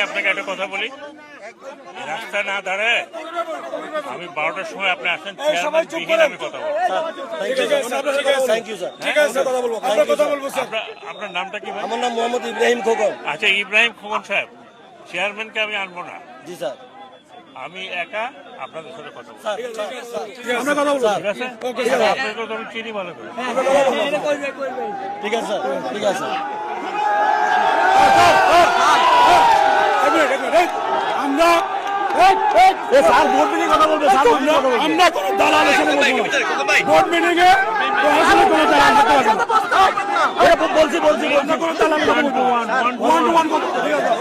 আপনাকে একটা কথা বলি, রাস্তা না দাঁড়ায় আমি 12টার সময় আপনি আসেন, চেয়ারম্যান বিহীন আমি কথা বলবো। আপনার নামটা কি ভাই? আমার নাম মোহাম্মদ ইব্রাহিম খোকন। আচ্ছা, ইব্রাহিম খোকন সাহেব, চেয়ারম্যানকে আমি আনবো না, জি স্যার, আমি একা আপনাদের সাথে কথা বলবো। ঠিক আছে, আপনাকে তো আমি চিনি ভালো করে। ঠিক আছে, ঠিক আছে। আমরা স্যার বোর্ড মিটিং কথা বলবে, আমরা কোনো দালাল হিসেবে বলবো না। বোর্ড মিটিং এ প্রশাসনের কোনো দালাল করতে পারবে না। বলছি আমরা কোনো দালাল করতে বলবো ওয়ান টু ওয়ান কথা ঠিক আছে।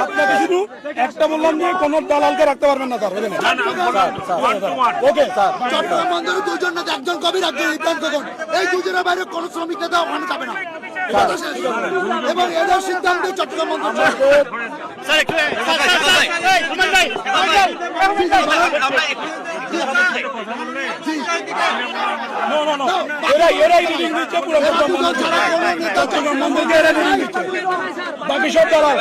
আপনাকে শুধু একটা বললাম যে কোনো দালালকে রাখতে পারবেন না স্যার, ওকে স্যার। চট্টগ্রাম বন্দরে দুইজন না একজন কবির একজন ইব্রাহিম খোকন, এই দুজনের বাইরে কোন শ্রমিক নেতা ওখানে যাবে না, এবং এদের সিদ্ধান্তে চট্টগ্রাম বন্দর এরাই মিটিং দিচ্ছে, পুরো চট্টগ্রাম বন্দরকে এরা মিটিং দিচ্ছে, বাকি সব দালাল।